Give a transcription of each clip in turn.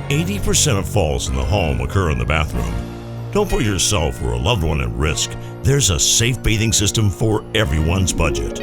80% of falls in the home occur in the bathroom. Don't put yourself or a loved one at risk. There's a safe bathing system for everyone's budget.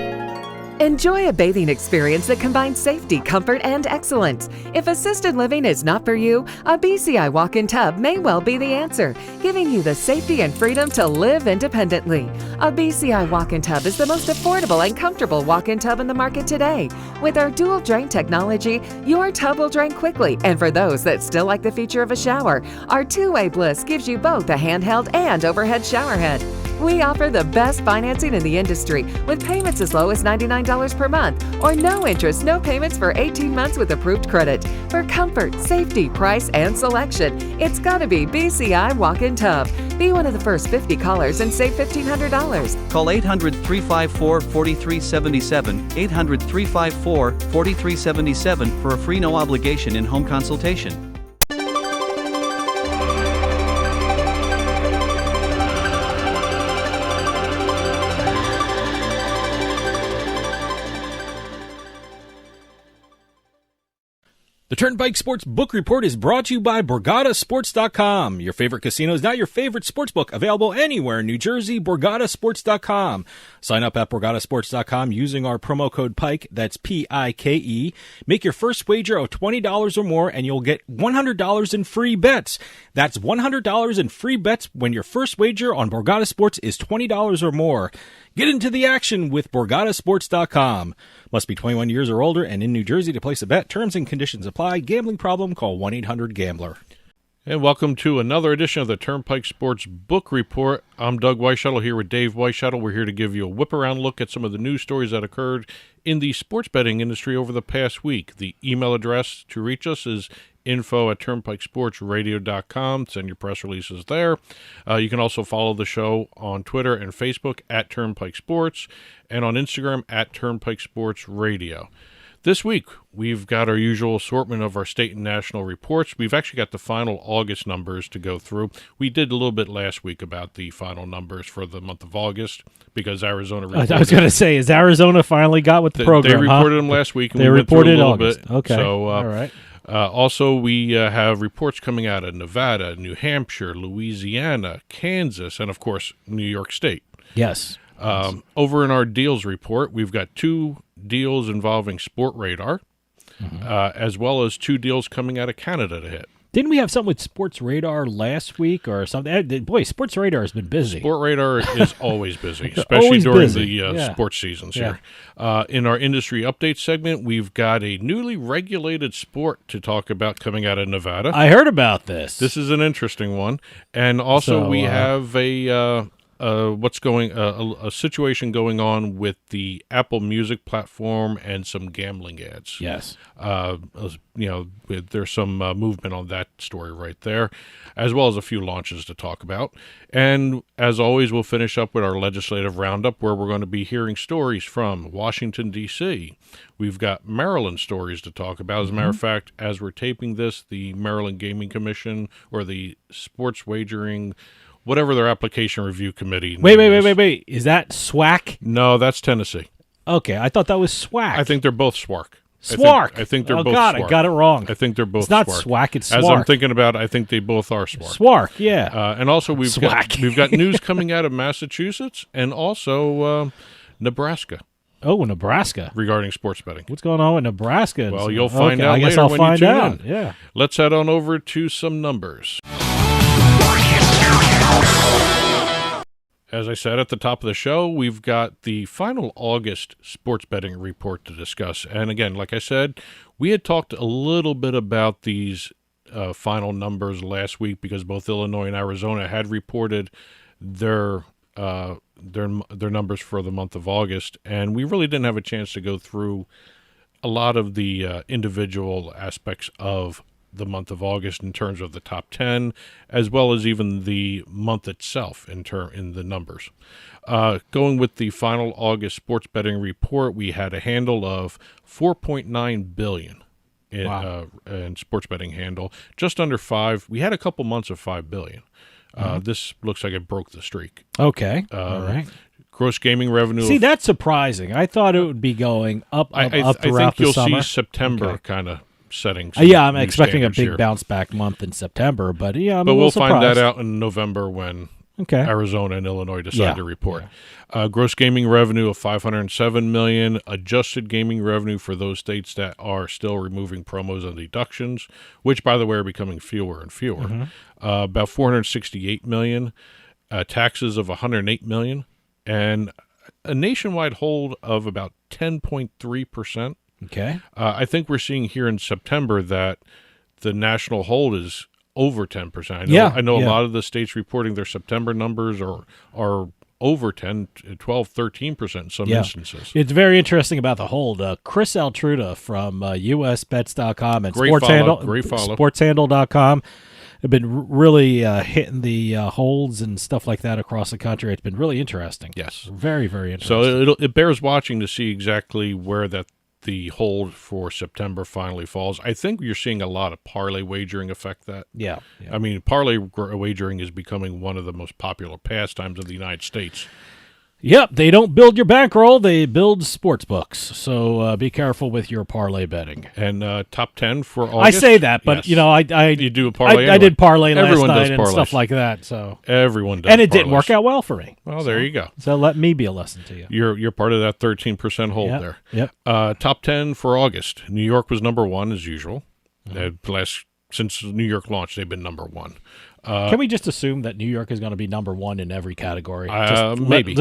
Enjoy a bathing experience that combines safety, comfort, and excellence. If assisted living is not for you, a BCI walk-in tub may well be the answer, giving you the safety and freedom to live independently. A BCI walk-in tub is the most affordable and comfortable walk-in tub in the market today. With our dual drain technology, your tub will drain quickly, and for those that still like the feature of a shower, our two-way bliss gives you both a handheld and overhead shower head. We offer the best financing in the industry with payments as low as $99 per month or no interest, no payments for 18 months with approved credit. For comfort, safety, price, and selection, it's got to be BCI Walk-In Tub. Be one of the first 50 callers and save $1,500. Call 800-354-4377, 800-354-4377 for a free no obligation in-home consultation. The Turnpike Sports Book Report is brought to you by BorgataSports.com. Your favorite casino is now your favorite sports book. Available anywhere in New Jersey, BorgataSports.com. Sign up at BorgataSports.com using our promo code PIKE, that's P-I-K-E. Make your first wager of $20 or more and you'll get $100 in free bets. That's $100 in free bets when your first wager on Borgata Sports is $20 or more. Get into the action with BorgataSports.com. Must be 21 years or older and in New Jersey to place a bet. Terms and conditions apply. Gambling problem? Call 1-800-GAMBLER. And welcome to another edition of the Turnpike Sports Book Report. I'm Doug Weischadle here with Dave Weischadle. We're here to give you a whip-around look at some of the news stories that occurred in the sports betting industry over the past week. The email address to reach us is info@turnpikesportsradio.com. Send your press releases there. You can also follow the show on Twitter and Facebook at Turnpike Sports and on Instagram at Turnpike Sports Radio. This week, we've got our usual assortment of our state and national reports. We've actually got the final August numbers to go through. We did a little bit last week about the final numbers for the month of August because Arizona reported. I was going to say, is Arizona finally got with the program? They reported them last week. And they we reported went through a little August. bit. Okay. So, all right. Also, we have reports coming out of Nevada, New Hampshire, Louisiana, Kansas, and, of course, New York State. Yes. Over in our deals report, we've got 2 deals involving Sport Radar, as well as 2 deals coming out of Canada to hit. Didn't we have something with Sports Radar last week or something? Boy, Sports Radar has been busy. Sport Radar is always busy, especially always during busy. the sports seasons here. In our industry update segment, we've got a newly regulated sport to talk about coming out of Nevada. I heard about this. This is an interesting one. And also we have a situation going on with the Apple Music platform and some gambling ads. Yes. There's some movement on that story right there, as well as a few launches to talk about. And as always, we'll finish up with our legislative roundup, where we're going to be hearing stories from Washington, D.C. We've got Maryland stories to talk about. As a matter of fact, as we're taping this, the Maryland Gaming Commission, or the Sports Wagering, whatever their application review committee. Wait. Is that SWAC? No, that's Tennessee. Okay, I thought that was SWAC. I think they're both SWARC. SWARC. I think they're both God, SWARC. I got it wrong. I think they're both It's not SWARC. SWAC, it's As SWARC. I'm thinking about it, I think they both are SWARC. SWARC, yeah. And also we've SWAC. got news coming out of Massachusetts and also Nebraska. Oh, Nebraska. Regarding sports betting. What's going on with Nebraska? Well, you'll find out I guess later I'll when find you tune out. in. Yeah. Let's head on over to some numbers. As I said at the top of the show, we've got the final August sports betting report to discuss. And again, like I said, we had talked a little bit about these final numbers last week because both Illinois and Arizona had reported their numbers for the month of August, and we really didn't have a chance to go through a lot of the individual aspects of the month of August in terms of the top 10, as well as even the month itself in the numbers. Going with the final August sports betting report, we had a handle of $4.9 billion in sports betting handle, just under 5. We had a couple months of $5 billion. This looks like it broke the streak. Okay. All right. Gross gaming revenue. See, that's surprising. I thought it would be going up throughout the summer. I think you'll see September kind of setting. Some Yeah, I'm new expecting a standards big here. bounce back month in September, but yeah, I'm But a we'll little find that surprised. out in November when Okay. Arizona and Illinois decide Yeah. to report. Gross gaming revenue of $507 million. Adjusted gaming revenue for those states that are still removing promos and deductions, which, by the way, are becoming fewer and fewer. Mm-hmm. About $468 million. Taxes of $108 million. And a nationwide hold of about 10.3%. Okay. I think we're seeing here in September that the national hold is over 10%. I know a lot of the states reporting their September numbers are over 10, 12, 13% in some instances. It's very interesting about the hold. Chris Altruda from USBets.com and Great follow. SportsHandle.com have been really hitting the holds and stuff like that across the country. It's been really interesting. Yes. Very, very interesting. So it bears watching to see exactly where the hold for September finally falls. I think you're seeing a lot of parlay wagering affect that. Yeah. I mean, parlay wagering is becoming one of the most popular pastimes of the United States. Yep, they don't build your bankroll, they build sports books. So be careful with your parlay betting. And top 10 for August. I say that, but yes. I do a parlay. I did parlay Everyone last does night and parlays. stuff like that. So everyone does, and it didn't parlays. work out well for me. Well, there you go. So let me be a lesson to you. You're part of that 13% hold there. Yep. Top 10 for August. New York was number one as usual. Since New York launched, they've been number one. Can we just assume that New York is going to be number one in every category? Maybe.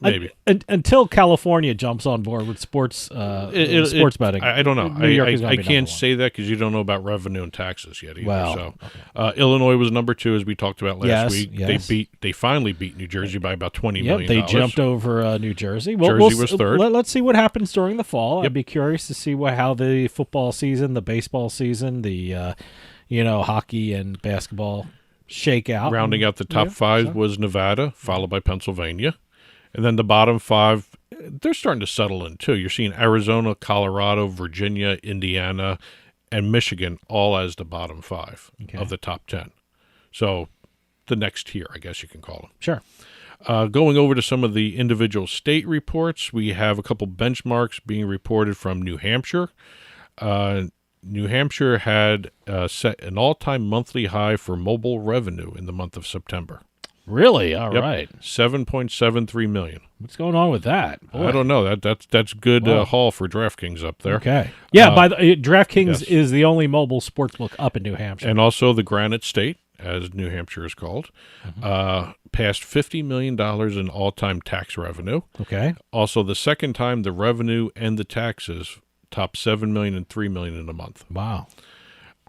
Maybe. Until California jumps on board with sports betting. I don't know. New York is gonna I be can't number say that because you don't know about revenue and taxes yet either. Well, Illinois was number two, as we talked about last week. Yes. They finally beat New Jersey by about $20 Yep, million. they jumped over New Jersey. Jersey was third. Let's see what happens during the fall. Yep. I'd be curious to see how the football season, the baseball season, the hockey and basketball shake out. Rounding out the top five was Nevada, followed by Pennsylvania. And then the bottom five, they're starting to settle in, too. You're seeing Arizona, Colorado, Virginia, Indiana, and Michigan all as the bottom five of the top 10. So the next tier, I guess you can call them. Sure. Going over to some of the individual state reports, we have a couple benchmarks being reported from New Hampshire. New Hampshire had set an all-time monthly high for mobile revenue in the month of September. Really? All right. $7.73 million. What's going on with that? Boy. I don't know. That's good haul for DraftKings up there. Okay. Yeah, DraftKings is the only mobile sportsbook up in New Hampshire. And also the Granite State, as New Hampshire is called, passed $50 million in all-time tax revenue. Okay. Also, the second time the revenue and the taxes top $7 million and $3 million in a month. Wow.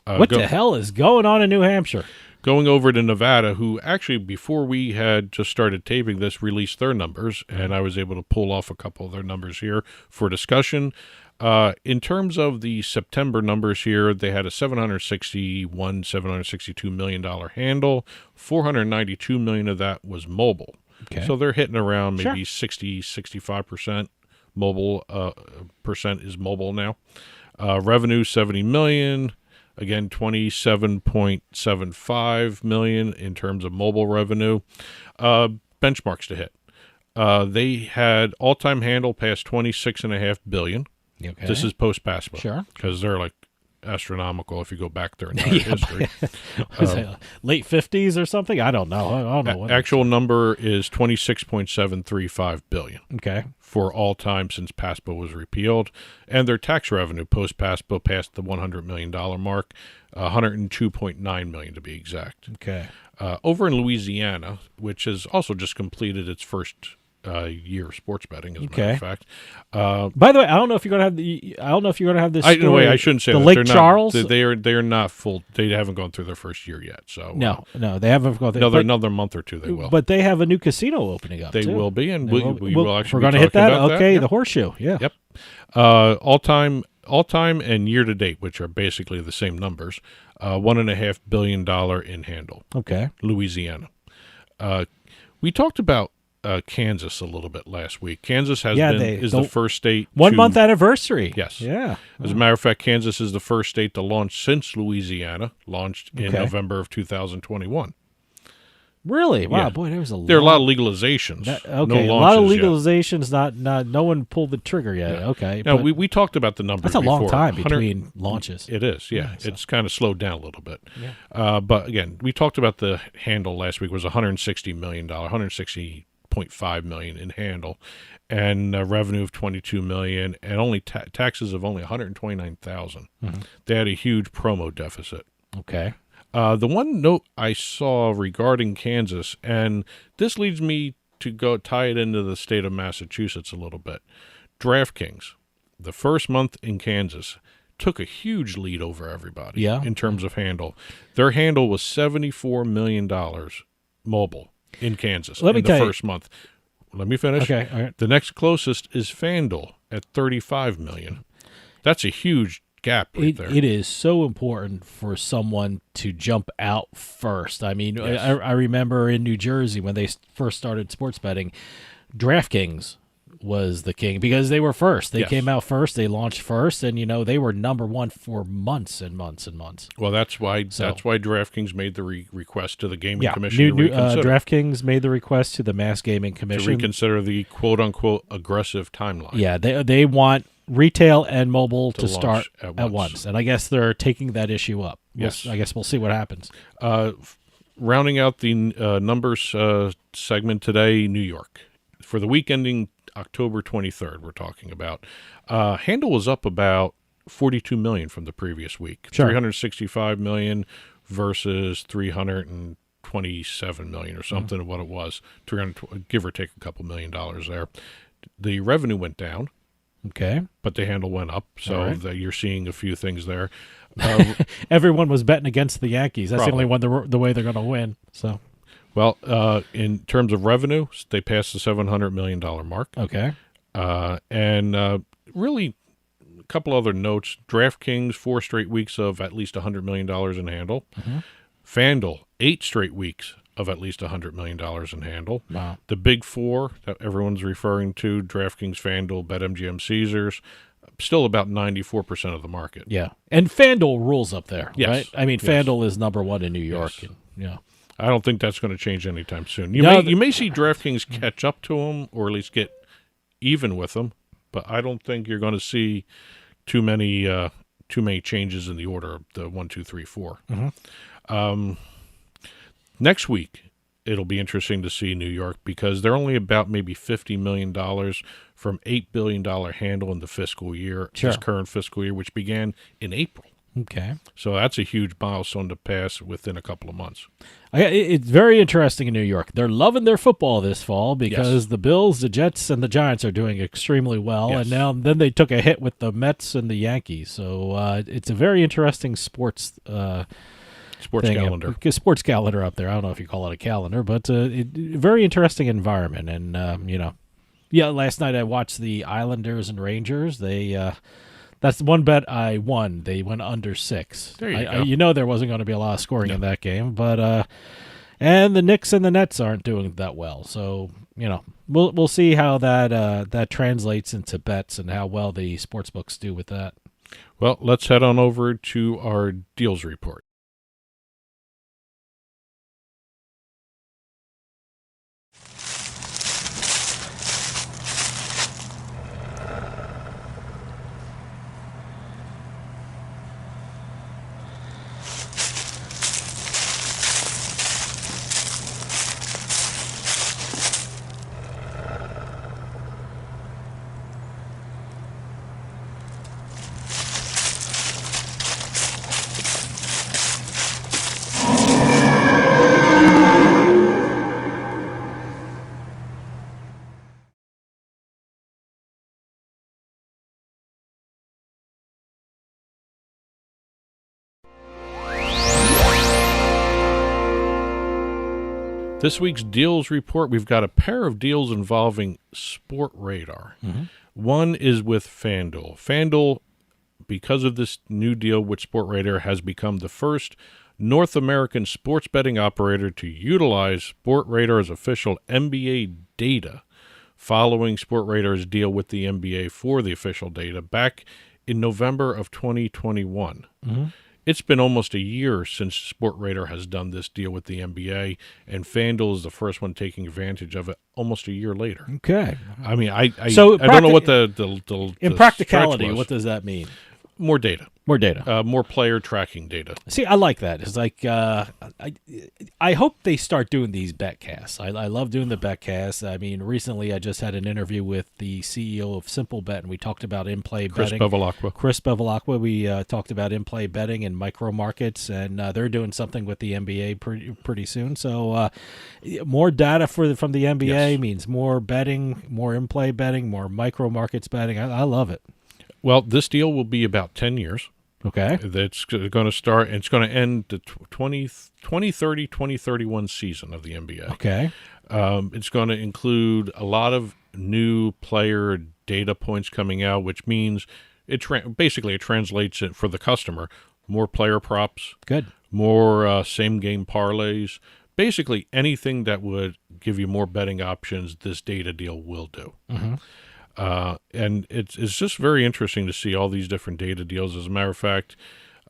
What the hell is going on in New Hampshire? Going over to Nevada, who actually, before we had just started taping this, released their numbers, and I was able to pull off a couple of their numbers here for discussion. In terms of the September numbers here, they had a $762 million handle. $492 million of that was mobile. Okay. So they're hitting around maybe 65% mobile percent is mobile now. Revenue $70 million. Again, $27.75 million in terms of mobile revenue. Benchmarks to hit. They had all-time handle past $26.5 billion. Okay. This is post-PASPA. Sure. Because they're like astronomical if you go back their entire history. Late 50s or something? I don't know. I don't know. What actual number is $26.735 billion. Okay. For all time since PASPA was repealed. And their tax revenue post-PASPA passed the $100 million mark, $102.9 million to be exact. Okay. Over in Louisiana, which has also just completed its first year of sports betting, as a matter of fact. By the way, I don't know if you're going to have this. I shouldn't say the that. Lake They're Charles. They are not full. They haven't gone through their first year yet. So no, they haven't gone through. Another month or two they will. But they have a new casino opening up. They too. will be, and we will actually. We're going to hit that. Okay, the Horseshoe. Yeah. Yep. All time, and year to date, which are basically the same numbers. $1.5 billion in handle. Okay. Louisiana. We talked about Kansas a little bit last week. Kansas is the first state 1 month anniversary. Yes. Yeah. As a matter of fact, Kansas is the first state to launch since Louisiana launched in November of 2021. Really? Wow, Yeah. boy, there was a lot. There are a lot of legalizations. Okay, no a launches lot of yet. legalizations. Not no one pulled the trigger yet. Yeah. Okay, Now, but we talked about the numbers that's a long before. time 100 between launches. It is, yeah. So- It's kind of slowed down a little bit. But again, we talked about the handle last week was $160 million, $160.5 million in handle, and revenue of $22 million, and only taxes of only $129,000. They had a huge promo deficit. Okay. The one note I saw regarding Kansas, and this leads me to go tie it into the state of Massachusetts a little bit. DraftKings, the first month in Kansas, took a huge lead over everybody in terms of handle. Their handle was $74 million mobile in Kansas in the first month. Let me finish. Okay, all right. The next closest is FanDuel at $35 million. That's a huge gap right there. It is so important for someone to jump out first. I mean, Yes. I remember in New Jersey when they first started sports betting, DraftKings was the king because they were first. They came out first. They launched first, and they were number one for months and months and months. Well, that's why DraftKings made the request to the Gaming Commission to reconsider. DraftKings made the request to the Mass Gaming Commission to reconsider the quote unquote aggressive timeline. Yeah, they want retail and mobile to start launch at once, and I guess they're taking that issue up. I guess we'll see what happens. Rounding out the numbers segment today, New York. For the week ending October 23rd, we're talking about. Handle was up about $42 million from the previous week. Sure. $365 million versus $327 million or something of what it was. Give or take a couple $1 million there. The revenue went down. Okay. But the handle went up, so you're seeing a few things there. Everyone was betting against the Yankees. That's Probably. the only one the way they're going to win. So, well, in terms of revenue, they passed the $700 million mark. Okay. And really, a couple other notes. DraftKings, 4 straight weeks of at least $100 million in handle. FanDuel, 8 straight weeks of at least $100 million in handle. Wow. The big 4 that everyone's referring to, DraftKings, FanDuel, BetMGM, Caesars, still about 94% of the market. Yeah. And FanDuel rules up there, Yes. right? I mean, Yes. FanDuel is number one in New York. Yes. And, I don't think that's going to change anytime soon. You may see DraftKings catch up to them or at least get even with them, but I don't think you're going to see too many changes in the order of the 1, 2, 3, 4. Next week, it'll be interesting to see New York because they're only about maybe $50 million from $8 billion handle in the fiscal year, this current fiscal year, which began in April. Okay. So that's a huge milestone to pass within a couple of months. It's very interesting in New York. They're loving their football this fall because the Bills, the Jets, and the Giants are doing extremely well. Yes. And then they took a hit with the Mets and the Yankees. So it's a very interesting sports Calendar. Sports calendar up there. I don't know if you call it a calendar, but very interesting environment. And, last night I watched the Islanders and Rangers. That's the one bet I won. They went under 6. There you go. There wasn't going to be a lot of scoring in that game, but and the Knicks and the Nets aren't doing that well. So we'll see how that translates into bets and how well the sports books do with that. Well, let's head on over to our deals report. This week's deals report, we've got a pair of deals involving Sport Radar. One is with FanDuel. FanDuel, because of this new deal with Sport Radar, has become the first North American sports betting operator to utilize Sport Radar's official NBA data following Sport Radar's deal with the NBA for the official data back in November of 2021. it's been almost a year since Sportradar has done this deal with the NBA, and FanDuel is the first one taking advantage of it almost a year later. Okay. I mean, I So don't know what the in the practicality, stretch was. what does that mean? More data. More data. More player tracking data. See, I like that. It's like I hope they start doing these betcasts. I love doing the betcasts. I mean, recently I just had an interview with the CEO of Simple Bet, and we talked about in-play betting. Chris Bevilacqua. We talked about in-play betting and micro markets, and they're doing something with the NBA pretty soon. So more data from the NBA means more betting, more in-play betting, more micro markets betting. I love it. Well, this deal will be about 10 years. Okay. That's going to start, and it's going to end the 2030-2031 season of the NBA. Okay. It's going to include a lot of new player data points coming out, which means it translates it for the customer. More player props. Good. More same-game parlays. Basically, anything that would give you more betting options, this data deal will do. Mm-hmm. And it's just very interesting to see all these different data deals. As a matter of fact,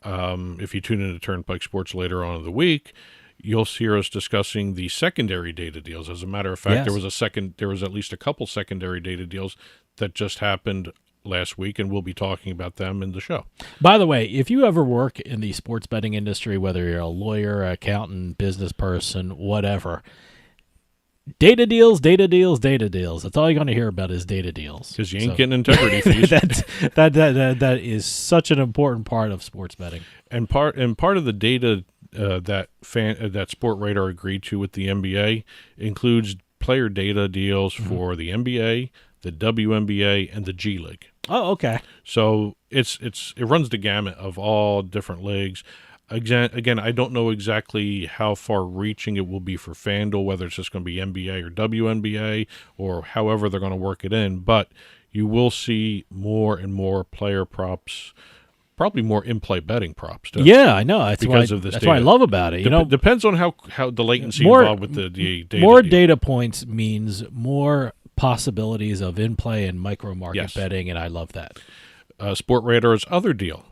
if you tune into Turnpike Sports later on in the week, you'll hear us discussing the secondary data deals. As a matter of fact, Yes. there was at least a couple secondary data deals that just happened last week, and we'll be talking about them in the show. By the way, if you ever work in the sports betting industry, whether you're a lawyer, accountant, business person, whatever, data deals. That's all you're going to hear about is data deals. Because you ain't getting integrity fees. That is such an important part of sports betting. And part of the data that Sportradar agreed to with the NBA includes player data deals for the NBA, the WNBA, and the G League. Oh, okay. So it runs the gamut of all different leagues. Again, I don't know exactly how far-reaching it will be for FanDuel, whether it's just going to be NBA or WNBA or however they're going to work it in, but you will see more and more player props, probably more in-play betting props, too. Yeah, I know. That's That's what I love about it. Depends on how the latency involved with the data. More deal. data points means more possibilities of in-play and micro market betting, and I love that. Sportradar's other deal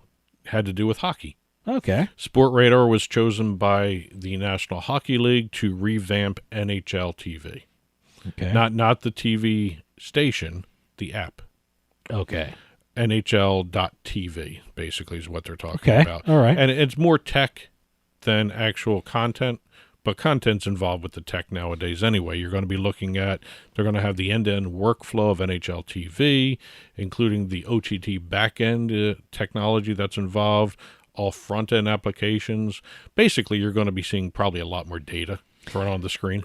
had to do with hockey. Okay. Sportradar was chosen by the National Hockey League to revamp NHL TV. Okay. Not the TV station, the app. Okay. NHL.tv basically is what they're talking about. All right. And it's more tech than actual content, but content's involved with the tech nowadays anyway. You're going to be looking at, they're going to have the end-to-end workflow of NHL TV, including the OTT back-end technology that's involved, all front-end applications. Basically, you're going to be seeing probably a lot more data thrown on the screen.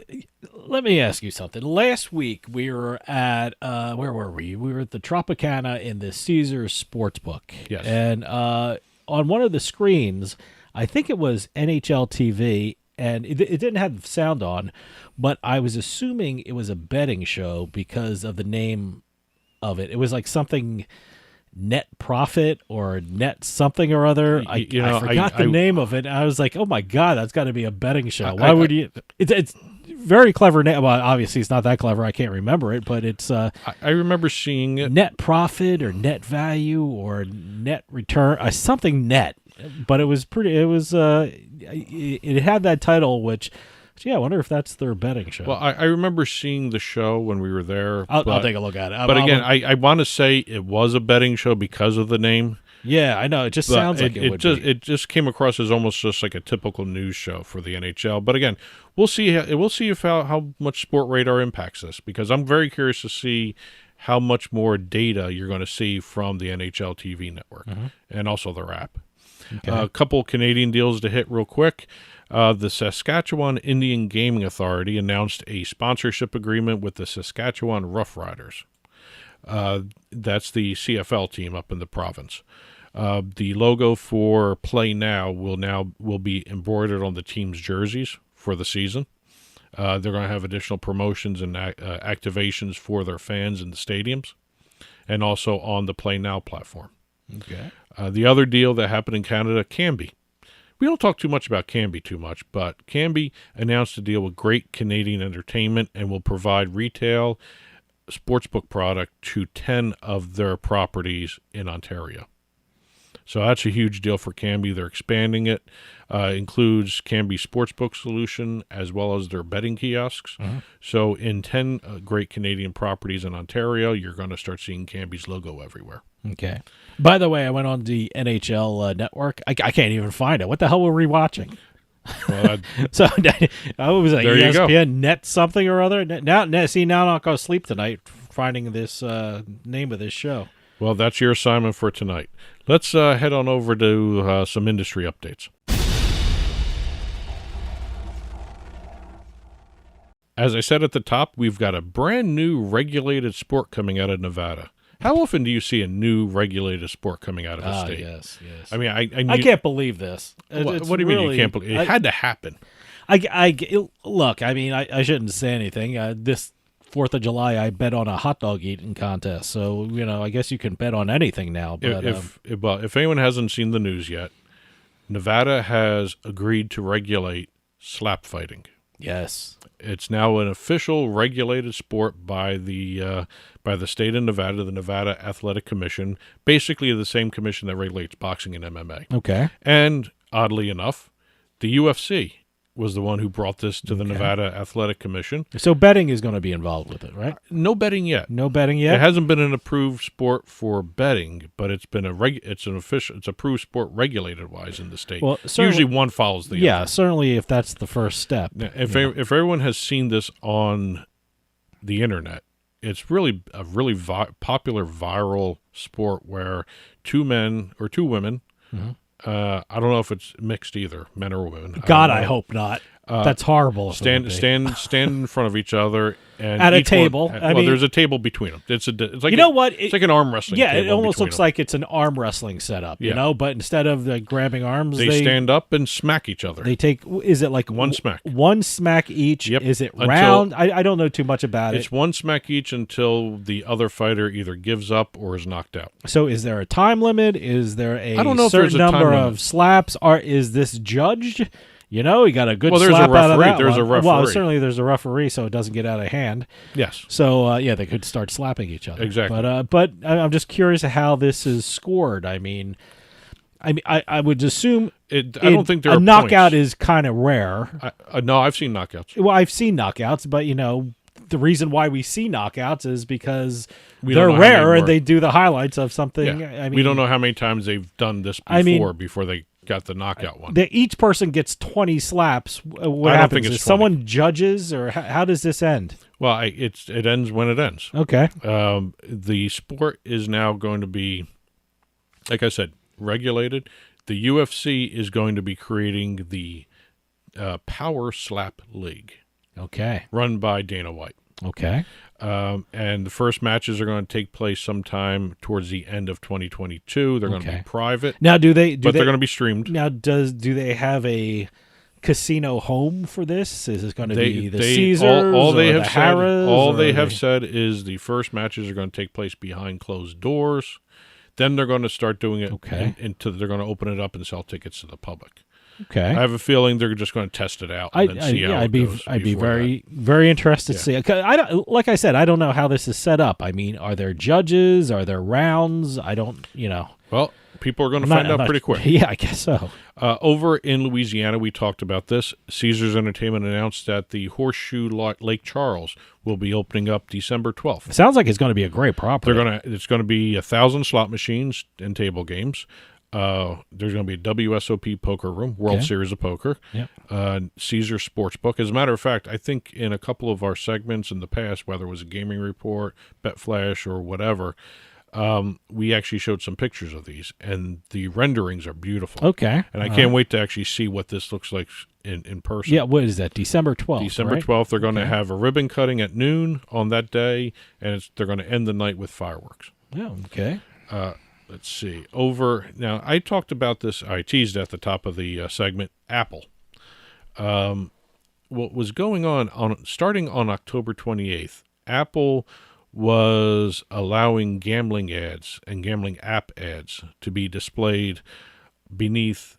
Let me ask you something. Last week, we were at, where were we? We were at the Tropicana in the Caesars Sportsbook. Yes. And on one of the screens, I think it was NHL TV, and it didn't have sound on, but I was assuming it was a betting show because of the name of it. It was like something net profit or net something or other. I forgot the name of it. I was like, oh my God, that's got to be a betting show. Why would you? It's very clever name. Well, obviously it's not that clever. I can't remember it, but it's I remember seeing it. Net profit or net value or net return, something net. But it was pretty. It was. It had that title, which. Yeah, I wonder if that's their betting show. Well, I remember seeing the show when we were there. I'll take a look at it. But again, I want to say it was a betting show because of the name. Yeah, I know. It just sounds like it would be. It just came across as almost just like a typical news show for the NHL. But again, we'll see. We'll see how much Sportradar impacts this, because I'm very curious to see how much more data you're going to see from the NHL TV network and also their app. Okay. A couple Canadian deals to hit real quick. The Saskatchewan Indian Gaming Authority announced a sponsorship agreement with the Saskatchewan Roughriders. That's the CFL team up in the province. The logo for Play Now will be embroidered on the team's jerseys for the season. They're going to have additional promotions and activations for their fans in the stadiums, and also on the Play Now platform. Okay. The other deal that happened in Canada, Canby. We don't talk too much about Canby but Canby announced a deal with Great Canadian Entertainment and will provide retail sportsbook product to 10 of their properties in Ontario. So that's a huge deal for Canby. They're expanding it. Includes Canby Sportsbook solution as well as their betting kiosks. So in 10 great Canadian properties in Ontario, you're going to start seeing Canby's logo everywhere. Okay. By the way, I went on the NHL network. I can't even find it. What the hell were we watching? Well, So I was like There you go. ESPN net something or other. Now I'm not going to sleep tonight finding this name of this show. well, that's your assignment for tonight. Let's head on over to some industry updates. As I said at the top, we've got a brand new regulated sport coming out of Nevada. How often do you see a new regulated sport coming out of a state? Yes. I mean, I can't believe this. What do you mean you can't believe it? Had to happen. Look, I mean, I shouldn't say anything. This 4th of July, I bet on a hot dog eating contest. So, I guess you can bet on anything now. But If anyone hasn't seen the news yet, Nevada has agreed to regulate slap fighting. yes. It's now an official regulated sport by the state of Nevada, the Nevada Athletic Commission, basically the same commission that regulates boxing and MMA. Okay. And oddly enough, the UFC was the one who brought this to the Nevada Athletic Commission. So betting is going to be involved with it, right? No betting yet. No betting yet? It hasn't been an approved sport for betting, but it's been it's approved sport regulated wise in the state. Well, certainly- usually one follows the Yeah, other. certainly if that's the first step. Now, if everyone has seen this on the internet, it's really a really popular viral sport where two men or two women. I don't know if it's mixed either, men or women. God, I hope not. That's horrible. if it would be. Stand in front of each other and At a each one- table. I mean- there's a table between them. It's like You know what? It's like an arm wrestling. Yeah, it table almost between looks them. like it's an arm wrestling setup, Yeah. But instead of grabbing arms, They stand up and smack each other. They take. Is it like One smack. One smack each. Yep. Is it Until- round? I don't know too much about It's it. one smack each until the other fighter either gives up or is knocked out. So is there a time limit? Is there a I don't know if certain there's a time number limit. of slaps? Or is this judged? You got a good Well, there's a slap out of referee. that There's a one. Well, referee. certainly there's a referee, so it doesn't get out of hand. Yes. So they could start slapping each other. Exactly. But I'm just curious how this is scored. I mean, I would assume I don't think there a are knockout points. is kind of rare. No, I've seen knockouts. Well, I've seen knockouts, but the reason why we see knockouts is because We they're don't know how many rare and more. they do the highlights of something. Yeah. I mean, We don't know how many times they've done this before I mean- before they got the knockout one. Each person gets 20 slaps. What I don't happens? think it's Is 20. someone judges, or how does this end? Well, it ends when it ends. Okay. The sport is now going to be, like I said, regulated. The UFC is going to be creating the Power Slap League, Okay. run by Dana White. Okay. And the first matches are going to take place sometime towards the end of 2022. They're going to Okay. be private, Now, but they're going to be streamed. Now, do they have a casino home for this? Is it going to be the Caesars all they or have the said, Harrah's? all or they have said is the first matches are going to take place behind closed doors. Then they're going to start doing it. Okay. They're going to open it up and sell tickets to the public. Okay. I have a feeling they're just going to test it out and then see how it goes. I'd be before very, very interested to see it. 'Cause like I said, I don't know how this is set up. I mean, are there judges? Are there rounds? I don't, that. Well, people are going to I'm not- find I'm out not- pretty quick. Yeah, I guess so. Over in Louisiana, we talked about this. Caesars Entertainment announced that the Horseshoe Lake Charles will be opening up December 12th. It sounds like it's going to be a great property. It's going to be 1,000 slot machines and table games. There's going to be a WSOP poker room, World Okay. Series of Poker, Yep. Caesar Sportsbook. As a matter of fact, I think in a couple of our segments in the past, whether it was a gaming report, Bet Flash, or whatever, we actually showed some pictures of these, and the renderings are beautiful. Okay. And I can't wait to actually see what this looks like in person. Yeah, what is that? December 12th. December right? 12th, they're going to have a ribbon cutting at noon on that day, and they're going to end the night with fireworks. Yeah, okay. Let's see. Now, I talked about this. I teased at the top of the segment. Apple. What was going on starting on October 28th? Apple was allowing gambling ads and gambling app ads to be displayed beneath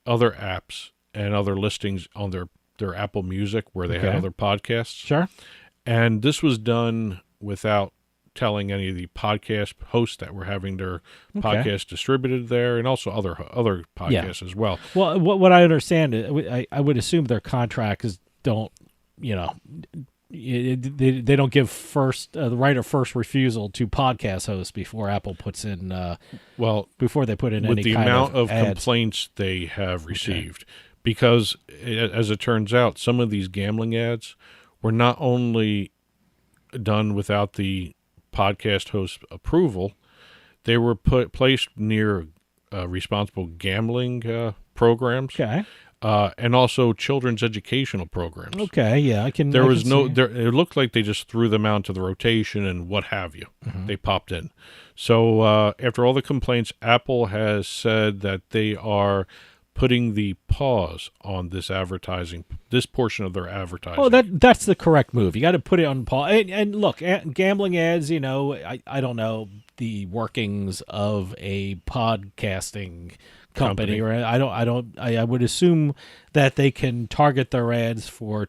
other apps and other listings on their Apple Music, where they had Okay. other podcasts. Sure. And this was done without telling any of the podcast hosts that were having their podcast distributed there, and also other podcasts as well. Well, what I understand, I would assume their contracts don't, they don't give the right of first refusal to podcast hosts before Apple puts in before they put in with any the kind amount of ads. complaints they have received, because as it turns out, some of these gambling ads were not only done without the podcast host approval, they were placed near responsible gambling programs. And also children's educational programs. Okay, yeah, I can. It looked like they just threw them out to the rotation and what have you. They popped in. So after all the complaints, Apple has said that they are putting the pause on this portion of their advertising. Oh, that's the correct move. You got to put it on pause. And look, gambling ads. I don't know the workings of a podcasting company, right? I would assume that they can target their ads for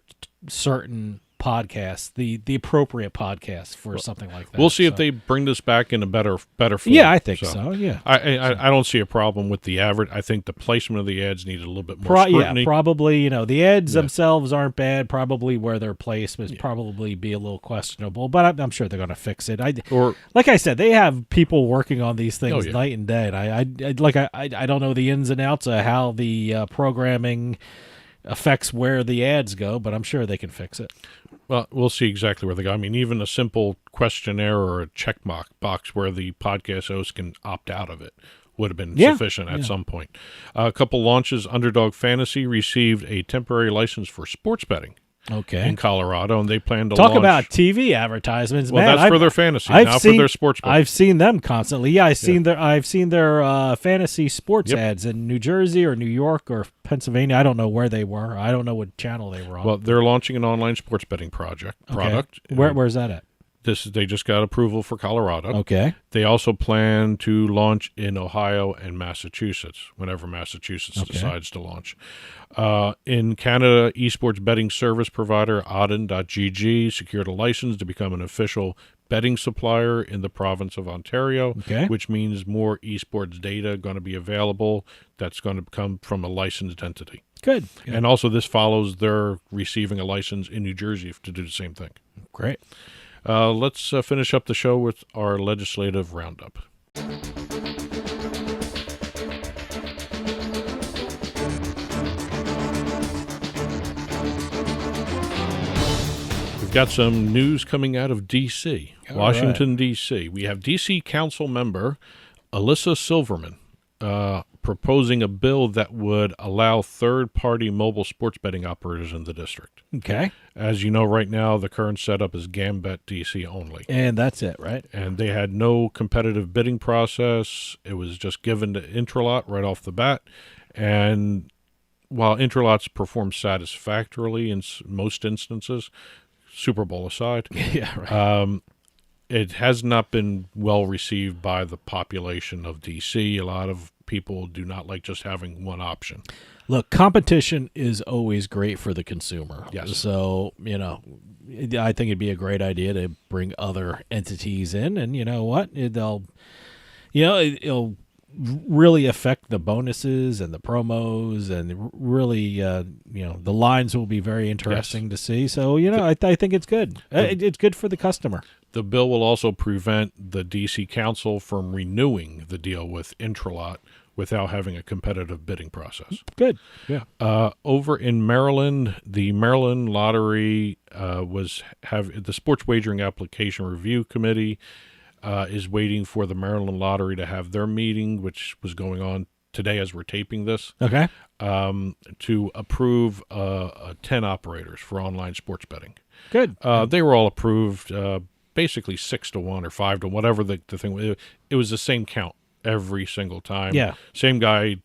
certain podcasts, the appropriate podcasts for something like that. We'll see if they bring this back in a better form. Yeah, I think so. Yeah, I don't see a problem with the advert. I think the placement of the ads needed a little bit more scrutiny. Yeah, probably. The ads themselves aren't bad. Probably where they're placed would probably be a little questionable, but I'm sure they're going to fix it. Like I said, they have people working on these things night and day. And I don't know the ins and outs of how the programming affects where the ads go, but I'm sure they can fix it. Well, we'll see exactly where they go. I mean, even a simple questionnaire or a check box where the podcast host can opt out of it would have been sufficient at some point. A couple launches. Underdog Fantasy received a temporary license for sports betting in Colorado, and they plan to talk about TV advertisements. Well, man, that's for their fantasy, not for their sports betting. I've seen them constantly. Yeah, I've seen their fantasy sports ads in New Jersey or New York or Pennsylvania. I don't know where they were. I don't know what channel they were on. Well, they're launching an online sports betting product. Where's that at? They just got approval for Colorado. Okay. They also plan to launch in Ohio and Massachusetts whenever Massachusetts decides to launch. In Canada, esports betting service provider Odin.gg secured a license to become an official betting supplier in the province of Ontario, which means more esports data going to be available that's going to come from a licensed entity. Good. And also this follows their receiving a license in New Jersey to do the same thing. Great. Let's finish up the show with our legislative roundup. We've got some news coming out of D.C., Washington, D.C. We have D.C. Council member Alyssa Silverman proposing a bill that would allow third-party mobile sports betting operators in the district. Okay. As you know, right now, the current setup is Gambit DC only. And that's it, right? And they had no competitive bidding process. It was just given to Intralot right off the bat. And while Intralot's performed satisfactorily in most instances, Super Bowl aside, it has not been well received by the population of DC. A lot of people do not like just having one option. Look, competition is always great for the consumer. Yes. So, I think it'd be a great idea to bring other entities in, and you know what? It'll really affect the bonuses and the promos, and really, the lines will be very interesting to see. So, I think it's good. It's good for the customer. The bill will also prevent the D.C. Council from renewing the deal with Intralot without having a competitive bidding process. Good. Yeah. Over in Maryland, the Maryland Lottery the Sports Wagering Application Review Committee is waiting for the Maryland Lottery to have their meeting, which was going on today as we're taping this. Okay. To approve 10 operators for online sports betting. Good. They were all approved, basically 6-1 or 5-1, whatever the thing was. It was the same count every single time. Yeah. Same guy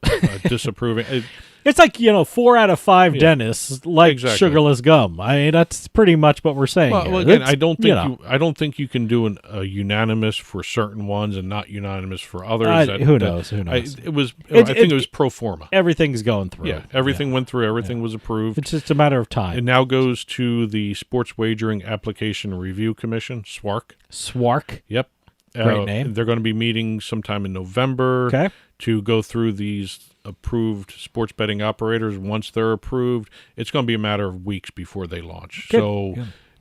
disapproving. It's like, 4 out of 5 dentists like Exactly. sugarless gum. I mean, that's pretty much what we're saying. Well, here. again, It's, I don't think you can do a unanimous for certain ones and not unanimous for others. Who knows? I think it was pro forma. Everything's going through. Yeah, everything went through. Everything was approved. It's just a matter of time. It now goes to the Sports Wagering Application Review Commission, SWARC. SWARC. Yep. Great name. They're going to be meeting sometime in November to go through these approved sports betting operators. Once they're approved, it's going to be a matter of weeks before they launch. Good. So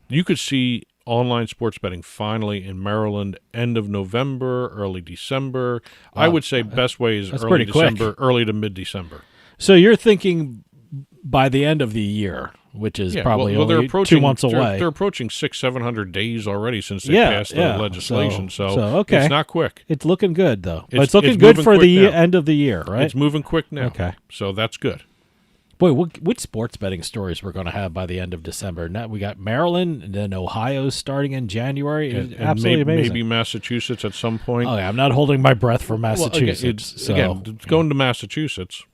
you could see online sports betting finally in Maryland end of November, early December. Wow. I would say best way is early December, early to mid-December. So you're thinking by the end of the year, which is probably only 2 months away. They're approaching 600-700 days already since they passed the legislation. So okay. It's not quick. It's looking good, though. But it's looking good for the end of the year, right? It's moving quick now. Okay. So that's good. Boy, which sports betting stories we're going to have by the end of December? Now, we got Maryland, and then Ohio starting in January. And absolutely amazing. Maybe Massachusetts at some point. Oh, yeah, I'm not holding my breath for Massachusetts. Going to Massachusetts,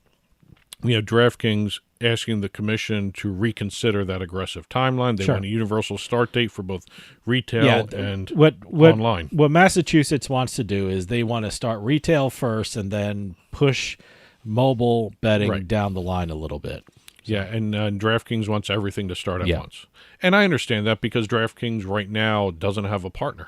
we have DraftKings asking the commission to reconsider that aggressive timeline. They want a universal start date for both retail and online. What Massachusetts wants to do is they want to start retail first and then push mobile betting down the line a little bit. Yeah, and DraftKings wants everything to start at once. And I understand that because DraftKings right now doesn't have a partner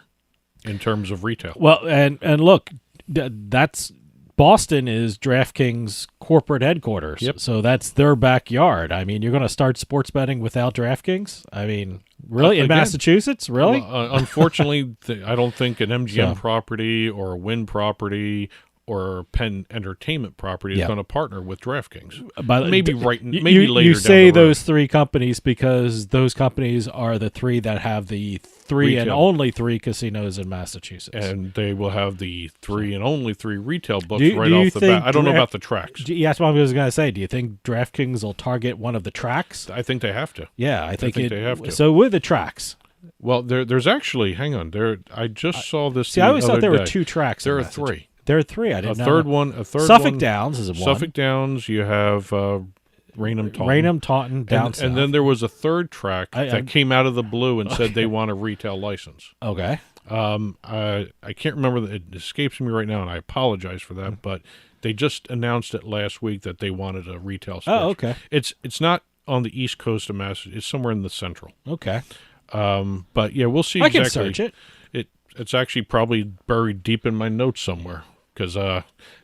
in terms of retail. Well, and look, that's Boston is DraftKings corporate headquarters. Yep. So that's their backyard. I mean, you're going to start sports betting without DraftKings? I mean, really? In Massachusetts? Really? Well, unfortunately, I don't think an MGM property or a Wynn property or Penn Entertainment property is going to partner with DraftKings. Maybe later. You say down the road. Those 3 companies because those companies are the 3 that have the 3 and only 3 casinos in Massachusetts, and they will have the 3 and only 3 retail books off the bat. I don't know about the tracks. That's what I was going to say. Do you think DraftKings will target one of the tracks? I think they have to. Yeah, I think they have to. So with the tracks. Well, there's actually. Hang on. I just saw this. See, I always thought there were 2 tracks. There are 3. There are 3. I didn't know. A third Suffolk one, Downs is one. Suffolk Downs. You have Raynham Taunton. Raynham Taunton down south. And then there was a third track that came out of the blue and said they want a retail license. Okay. I can't remember. It escapes me right now, and I apologize for that. But they just announced it last week that they wanted a retail. Oh, okay. It's not on the east coast of Massachusetts. It's somewhere in the central. Okay. But yeah, we'll see. I can search it. It's actually probably buried deep in my notes somewhere. Because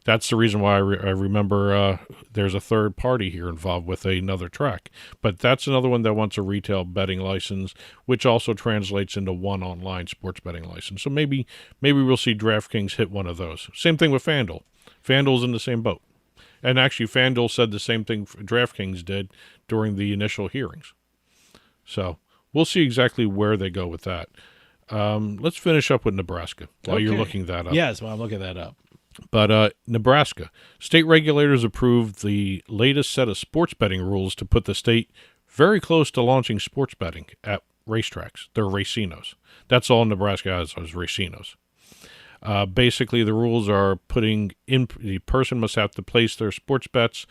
that's the reason why I remember there's a third party here involved with another track. But that's another one that wants a retail betting license, which also translates into one online sports betting license. So maybe we'll see DraftKings hit one of those. Same thing with FanDuel. FanDuel's in the same boat. And actually, FanDuel said the same thing DraftKings did during the initial hearings. So we'll see exactly where they go with that. Let's finish up with Nebraska while you're looking that up. Yes, while I'm looking that up. But Nebraska, state regulators approved the latest set of sports betting rules to put the state very close to launching sports betting at racetracks. They're racinos. That's all Nebraska has is racinos. Basically, the rules are the person must have to place their sports bets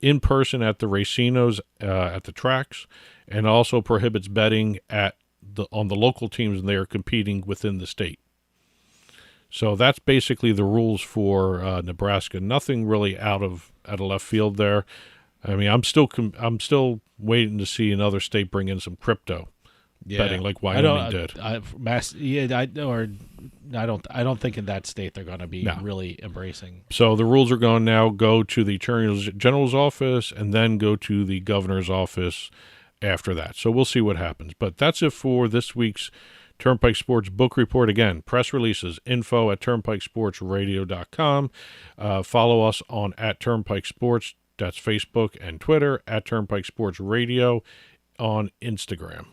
in person at the racinos at the tracks, and also prohibits betting on the local teams when they are competing within the state. So that's basically the rules for Nebraska. Nothing really out of left field there. I mean, I'm still waiting to see another state bring in some crypto betting like Wyoming did. I don't think in that state they're going to be really embracing. So the rules are going to now go to the Attorney General's office and then go to the governor's office after that. So we'll see what happens. But that's it for this week's Turnpike Sports Book Report. Again, press releases, info@turnpikesportsradio.com. Follow us on @Turnpike Sports. That's Facebook and Twitter, @Turnpike Sports Radio on Instagram.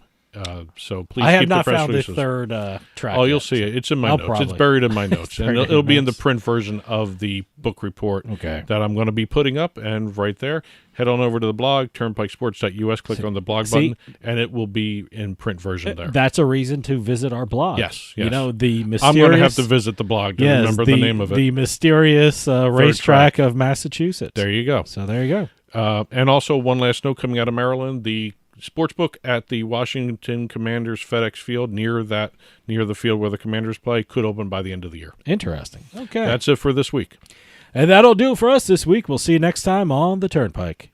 So please I have keep not the press found the releases. third track. Oh, you'll yet. see it. It's in my I'll notes. It's probably- buried in my notes. And buried it'll in be in the notes. print version of the book report Okay. that I'm going to be putting up. And right there, head on over to the blog, turnpikesports.us, click on the blog button, and it will be in print version there. That's a reason to visit our blog. Yes. You know, the mysterious... I'm going to have to visit the blog to remember the name of it. The mysterious racetrack of Massachusetts. There you go. So there you go. And also, one last note coming out of Maryland, the sportsbook at the Washington Commanders FedEx Field near the field where the Commanders play could open by the end of the year. Interesting. Okay. That's it for this week. And that'll do it for us this week. We'll see you next time on the Turnpike.